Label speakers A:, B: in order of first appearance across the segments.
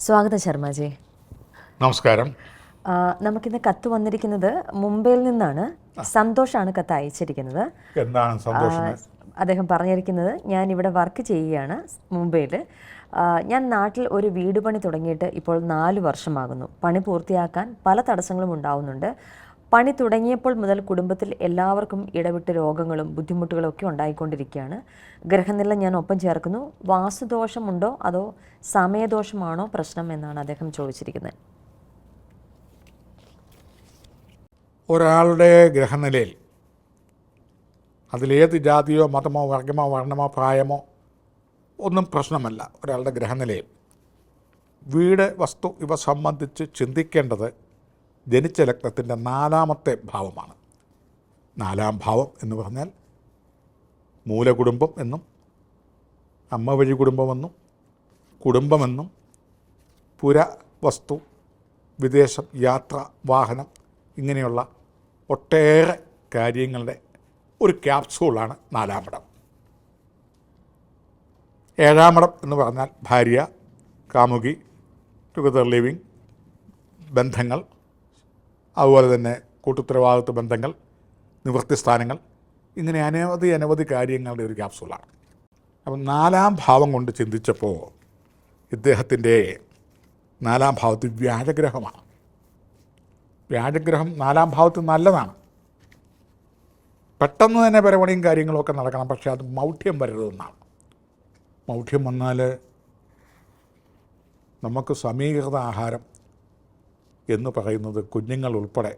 A: സ്വാഗതം ശർമ്മജി.
B: നമസ്കാരം.
A: നമുക്കിന്ന് കത്ത് വന്നിരിക്കുന്നത് മുംബൈയിൽ നിന്നാണ്. സന്തോഷാണ് കത്ത് അയച്ചിരിക്കുന്നത്.
B: എന്താണ് സന്തോഷം?
A: അദ്ദേഹം പറഞ്ഞിരിക്കുന്നത്, ഞാൻ ഇവിടെ വർക്ക് ചെയ്യുകയാണ് മുംബൈയിൽ. ഞാൻ നാട്ടിൽ ഒരു വീട് പണി തുടങ്ങിയിട്ട് ഇപ്പോൾ 4 വർഷമാകുന്നു. പണി പൂർത്തിയാക്കാൻ പല തടസ്സങ്ങളും ഉണ്ടാവുന്നുണ്ട്. പണി തുടങ്ങിയപ്പോൾ മുതൽ കുടുംബത്തിൽ എല്ലാവർക്കും ഇടവിട്ട് രോഗങ്ങളും ബുദ്ധിമുട്ടുകളും ഒക്കെ ഉണ്ടായിക്കൊണ്ടിരിക്കുകയാണ്. ഗ്രഹനില ഞാൻ ഒപ്പം ചേർക്കുന്നു. വാസ്തുദോഷമുണ്ടോ അതോ സമയദോഷമാണോ പ്രശ്നം എന്നാണ് അദ്ദേഹം ചോദിച്ചിരിക്കുന്നത്.
B: ഒരാളുടെ ഗ്രഹനിലയിൽ അതിലേത് ജാതിയോ മതമോ വർഗമോ വർണ്ണമോ പ്രായമോ ഒന്നും പ്രശ്നമല്ല. ഒരാളുടെ ഗ്രഹനിലയിൽ വീട്, വസ്തു ഇവ സംബന്ധിച്ച് ചിന്തിക്കേണ്ടത് ജനിച്ച ലഗ്നത്തിൻ്റെ 4ാമത്തെ ഭാവമാണ്. 4ാം ഭാവം എന്ന് പറഞ്ഞാൽ മൂലകുടുംബം എന്നും അമ്മ വഴി കുടുംബമെന്നും കുടുംബമെന്നും പുര, വസ്തു, വിദേശം, യാത്ര, വാഹനം ഇങ്ങനെയുള്ള ഒട്ടേറെ കാര്യങ്ങളുടെ ഒരു ക്യാപ്സൂളാണ് 4ാം ഇടം. 7ാം ഇടം എന്ന് പറഞ്ഞാൽ ഭാര്യ, കാമുകി, ടുഗദർ ലിവിങ്, ബന്ധങ്ങൾ, അതുപോലെ തന്നെ കൂട്ടുത്തരവാദിത്വ ബന്ധങ്ങൾ, നിവൃത്തി സ്ഥാനങ്ങൾ, ഇങ്ങനെ അനവധി കാര്യങ്ങളുടെ ഒരു ക്യാപ്സൂളാണ്. അപ്പം 4ാം ഭാവം കൊണ്ട് ചിന്തിച്ചപ്പോൾ ഇദ്ദേഹത്തിൻ്റെ 4ാം ഭാവത്തിൽ വ്യാഴഗ്രഹമാണ്. വ്യാഴഗ്രഹം 4ാം ഭാവത്തിൽ നല്ലതാണ്. പെട്ടെന്ന് തന്നെ പരപണിയും കാര്യങ്ങളൊക്കെ നടക്കണം. പക്ഷേ അത് മൗഢ്യം വരരുതെന്നാണ്. മൗഢ്യം വന്നാൽ നമുക്ക് സമീകൃത ആഹാരം എന്ന് പറയുന്നത് കുഞ്ഞുങ്ങൾ ഉൾപ്പെടെ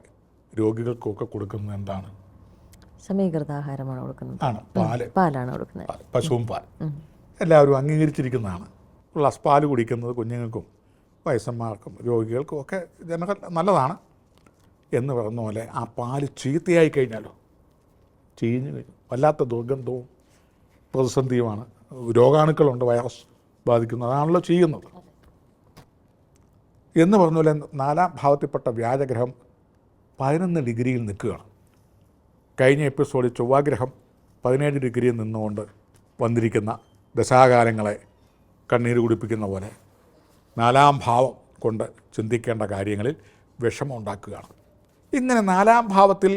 B: രോഗികൾക്കൊക്കെ കൊടുക്കുന്നത് എന്താണ്?
A: സമീകൃത ആഹാരമാണ് കൊടുക്കുന്നത്.
B: ആണ്,
A: പാലാണ് കൊടുക്കുന്നത്.
B: പശുവും പാൽ എല്ലാവരും അംഗീകരിച്ചിരിക്കുന്നതാണ്. ഗ്ലാസ് പാൽ കുടിക്കുന്നത് കുഞ്ഞുങ്ങൾക്കും വയസ്സന്മാർക്കും രോഗികൾക്കും ഒക്കെ ജനങ്ങൾ നല്ലതാണ് എന്ന് പറഞ്ഞ പോലെ ആ പാല് ചീത്തയായി കഴിഞ്ഞാലോ, ചീഞ്ഞു കഴിഞ്ഞു വല്ലാത്ത ദുർഗന്ധവും പ്രതിസന്ധിയുമാണ്. രോഗാണുക്കളുണ്ട്, വൈറസ് ബാധിക്കുന്നത്, അതാണല്ലോ ചെയ്യുന്നത് എന്ന് പറഞ്ഞ പോലെ 4ാം ഭാവത്തിൽപ്പെട്ട വ്യാഴഗ്രഹം 11 ഡിഗ്രിയിൽ നിൽക്കുകയാണ്. കഴിഞ്ഞ എപ്പിസോഡിൽ ചൊവ്വാഗ്രഹം 17 ഡിഗ്രിയിൽ നിന്നുകൊണ്ട് വന്നിരിക്കുന്ന ദശാകാലങ്ങളെ കണ്ണീര് കുടിപ്പിക്കുന്ന പോലെ 4ാം ഭാവം കൊണ്ട് ചിന്തിക്കേണ്ട കാര്യങ്ങളിൽ വിഷമം ഉണ്ടാക്കുകയാണ്. ഇങ്ങനെ 4ാം ഭാവത്തിൽ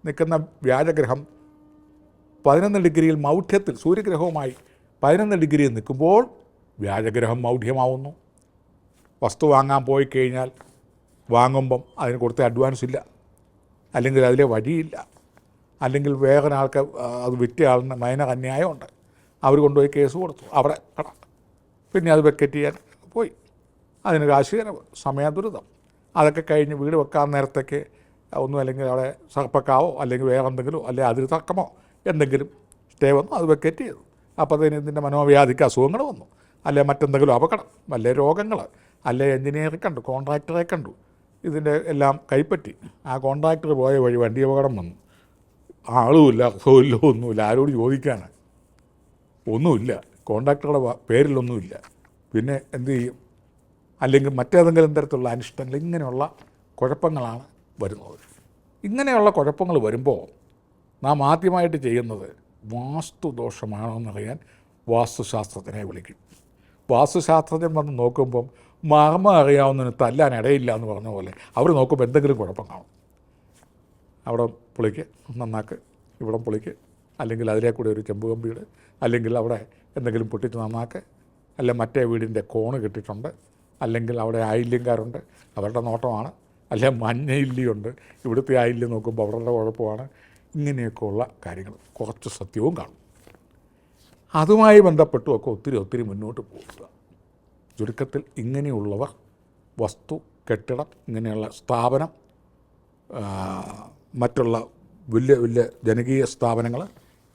B: നിൽക്കുന്ന വ്യാഴഗ്രഹം 11 ഡിഗ്രിയിൽ മൗഢ്യത്തിൽ സൂര്യഗ്രഹവുമായി 11 ഡിഗ്രിയിൽ നിൽക്കുമ്പോൾ വ്യാഴഗ്രഹം മൗഢ്യമാവുന്നു. വസ്തു വാങ്ങാൻ പോയി കഴിഞ്ഞാൽ വാങ്ങുമ്പം അതിന് കൊടുത്ത അഡ്വാൻസ് ഇല്ല, അല്ലെങ്കിൽ അതിലെ വഴിയില്ല, അല്ലെങ്കിൽ വേറൊരാൾക്ക് അത് വിറ്റ ആളിന് മൈനർ അന്യായമുണ്ട്, അവർ കൊണ്ടുപോയി കേസ് കൊടുത്തു, അവിടെ കട, പിന്നെ അത് വെക്കറ്റ് ചെയ്യാൻ പോയി, അതിന് കാശ് ചിലവ്, സമയദുരിതം, അതൊക്കെ കഴിഞ്ഞ് വീട് വെക്കാൻ നേരത്തേക്ക് ഒന്നും അല്ലെങ്കിൽ അവിടെ സർപ്പക്കാവോ അല്ലെങ്കിൽ വേറെ എന്തെങ്കിലും അല്ലെങ്കിൽ അതിര് തർക്കമോ എന്തെങ്കിലും സ്റ്റേ വന്നു, അത് വെക്കറ്റ് ചെയ്തു. അപ്പോൾ അതിന് ഇതിൻ്റെ മനോവ്യാധിക്ക് അസുഖങ്ങൾ വന്നു, അല്ലെ മറ്റെന്തെങ്കിലും അപകടം, അല്ലെ രോഗങ്ങൾ, അല്ലെ എൻജിനീയറെ കണ്ടു, കോൺട്രാക്ടറെ കണ്ടു, ഇതിൻ്റെ എല്ലാം കൈപ്പറ്റി ആ കോൺട്രാക്ടർ പോയ വഴി വണ്ടി അപകടം വന്നു, ആളുമില്ല, അസുഖമില്ല, ഒന്നുമില്ല, ആരോട് ചോദിക്കാണ്, ഒന്നുമില്ല, കോൺട്രാക്ടറുടെ പേരിലൊന്നുമില്ല, പിന്നെ എന്തു ചെയ്യും? അല്ലെങ്കിൽ മറ്റേതെങ്കിലും തരത്തിലുള്ള അനിഷ്ടങ്ങൾ, ഇങ്ങനെയുള്ള കുഴപ്പങ്ങളാണ് വരുന്നത്. ഇങ്ങനെയുള്ള കുഴപ്പങ്ങൾ വരുമ്പോൾ നാം ആദ്യമായിട്ട് ചെയ്യുന്നത് വാസ്തുദോഷമാണോ എന്നറിയാൻ വാസ്തുശാസ്ത്രത്തിനെ വിളിക്കും. വാസ്തുശാസ്ത്രജ്ഞൻ വന്ന് നോക്കുമ്പം മർമ്മം അറിയാവുന്നതിന് തല്ലാൻ ഇടയില്ല എന്ന് പറഞ്ഞ പോലെ അവർ നോക്കുമ്പോൾ എന്തെങ്കിലും കുഴപ്പം കാണും. അവിടെ പൊളിക്ക്, നന്നാക്ക്, ഇവിടെ പൊളിക്ക്, അല്ലെങ്കിൽ അതിലെ കൂടെ ഒരു ചെമ്പ് കമ്പിയുടെ, അല്ലെങ്കിൽ അവിടെ എന്തെങ്കിലും പൊട്ടിച്ച് നന്നാക്ക്, അല്ലെ മറ്റേ വീടിൻ്റെ കോണ് കെട്ടിയിട്ടുണ്ട്, അല്ലെങ്കിൽ അവിടെ ആയില്യംകാരുണ്ട്, അവരുടെ നോട്ടമാണ്, അല്ലെ മഞ്ഞ ഇല്ലിയുണ്ട്, ഇവിടുത്തെ ആയില്യം നോക്കുമ്പോൾ അവരുടെ കുഴപ്പമാണ്. ഇങ്ങനെയൊക്കെയുള്ള കാര്യങ്ങൾ കുറച്ച് സത്യവും കാണും. അതുമായി ബന്ധപ്പെട്ടുമൊക്കെ ഒത്തിരി മുന്നോട്ട് പോകുക. ചുരുക്കത്തിൽ ഇങ്ങനെയുള്ളവർ വസ്തു, കെട്ടിടം, ഇങ്ങനെയുള്ള സ്ഥാപനം, മറ്റുള്ള വലിയ ജനകീയ സ്ഥാപനങ്ങൾ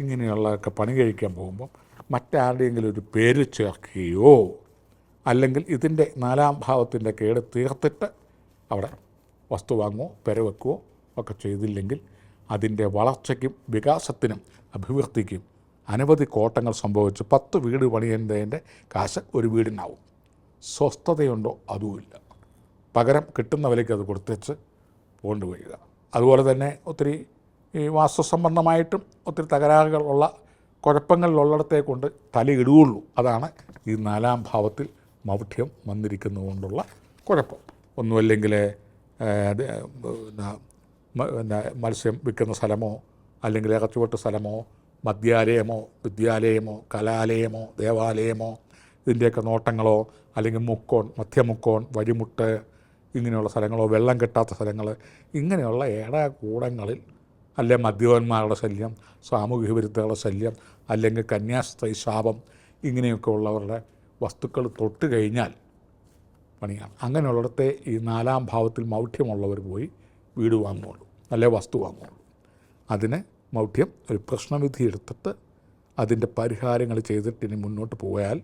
B: ഇങ്ങനെയുള്ളതൊക്കെ പണി കഴിക്കാൻ പോകുമ്പം മറ്റാരുടെയെങ്കിലും ഒരു പേര് ചേർക്കുകയോ അല്ലെങ്കിൽ ഇതിൻ്റെ 4ാം ഭാവത്തിൻ്റെ കേട് തീർത്തിട്ട് അവിടെ വസ്തു വാങ്ങുകയോ പെരവെക്കുകയോ ഒക്കെ ചെയ്തില്ലെങ്കിൽ അതിൻ്റെ വളർച്ചയ്ക്കും വികാസത്തിനും അഭിവൃദ്ധിക്കും അനവധി കോട്ടങ്ങൾ സംഭവിച്ച് 10 വീട് പണിയേണ്ടതിൻ്റെ കാശ് ഒരു വീടിനാവും. സ്വസ്ഥതയുണ്ടോ? അതുമില്ല. പകരം കിട്ടുന്ന വിലയ്ക്ക് അത് കൊടുത്തേച്ച് കൊണ്ടുവരിക. അതുപോലെ തന്നെ ഒത്തിരി ഈ വാസ്തുസംബന്ധമായിട്ടും ഒത്തിരി തകരാറുകളുള്ള കുഴപ്പങ്ങളിലുള്ളിടത്തെ കൊണ്ട് തലയിടുകയുള്ളൂ. അതാണ് ഈ 4ാം ഭാവത്തിൽ മൗഢ്യം വന്നിരിക്കുന്നതുകൊണ്ടുള്ള കുഴപ്പം. ഒന്നുമല്ലെങ്കിൽ മത്സ്യം വിൽക്കുന്ന സ്ഥലമോ അല്ലെങ്കിൽ ഇറച്ചുവെട്ട് സ്ഥലമോ മദ്യാലയമോ വിദ്യാലയമോ കലാലയമോ ദേവാലയമോ ഇതിൻ്റെയൊക്കെ നോട്ടങ്ങളോ അല്ലെങ്കിൽ മുക്കോൺ മധ്യമുക്കോൺ വഴിമുട്ട് ഇങ്ങനെയുള്ള സ്ഥലങ്ങളോ വെള്ളം കെട്ടാത്ത സ്ഥലങ്ങൾ ഇങ്ങനെയുള്ള ഏടാകൂടങ്ങളിൽ അല്ലെ മദ്യപന്മാരുടെ ശല്യം സാമൂഹിക വിരുദ്ധരുടെ ശല്യം അല്ലെങ്കിൽ കന്യാസ്ത്രീ ശാപം ഇങ്ങനെയൊക്കെ ഉള്ളവരുടെ വസ്തുക്കൾ തൊട്ട് കഴിഞ്ഞാൽ പണിയാണ്. അങ്ങനെയുള്ളിടത്തെ ഈ 4-ാം ഭാവത്തിൽ മൗഢ്യമുള്ളവർ പോയി വീട് വാങ്ങുള്ളൂ അല്ലെ വസ്തു വാങ്ങുള്ളൂ. അതിന് മൗഢ്യം ഒരു പ്രശ്നവിധി എടുത്തിട്ട് അതിൻ്റെ പരിഹാരങ്ങൾ ചെയ്തിട്ട് ഇനി മുന്നോട്ട് പോയാൽ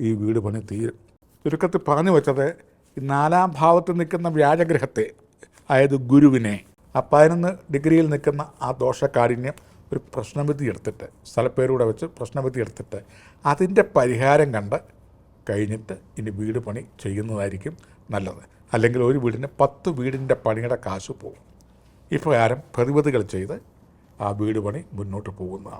B: ഈ വീട് പണി തീരും. ചുരുക്കത്തിൽ പറഞ്ഞു വെച്ചത് ഈ 4-ാം ഭാവത്തിൽ നിൽക്കുന്ന വ്യാജഗ്രഹത്തെ അതായത് ഗുരുവിനെ ആ 11 ഡിഗ്രിയിൽ നിൽക്കുന്ന ആ ദോഷകാഠിന്യം ഒരു പ്രശ്നവിധി എടുത്തിട്ട് സ്ഥലപ്പേരൂടെ വെച്ച് പ്രശ്നവിധി എടുത്തിട്ട് അതിൻ്റെ പരിഹാരം കണ്ട് കഴിഞ്ഞിട്ട് ഇനി വീട് പണി ചെയ്യുന്നതായിരിക്കും നല്ലത്. അല്ലെങ്കിൽ ഒരു വീടിന് 10 വീടിൻ്റെ പണിയുടെ കാശ് പോകും. ഇപ്രകാരം പ്രതിവിധികൾ ചെയ്ത് ആ വീട് പണി മുന്നോട്ട് പോകുന്നതാണ്.